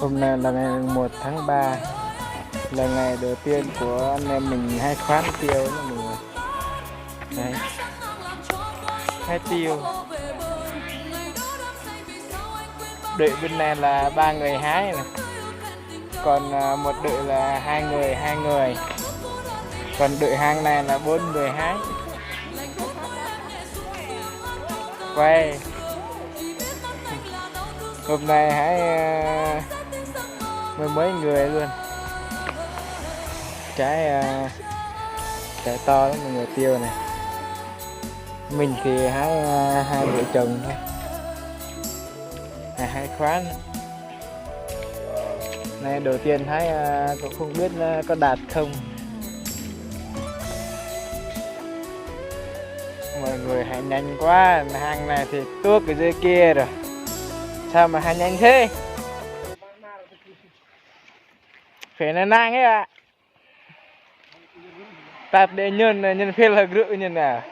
Hôm nay là ngày 1 tháng 3, là ngày đầu tiên của anh em mình hái khoán tiêu đó mọi người. Đấy, hái tiêu. Đội bên này là 3 người hái này, còn một đội là 2 người, còn đội hàng này là 4 người hái. Quay hôm nay hái mười mấy người luôn. Trái to lắm mọi người, tiêu này. Mình thì hái 2 vợ chồng thôi, hái khoán. Này đầu tiên hái cũng không biết có đạt không. Mọi người hái nhanh quá, hàng này thì tuốt ở dưới kia rồi. Sao mà hái nhanh thế? Phải là nang ấy ạ. Tạp để nhân phê là rượu nhân à.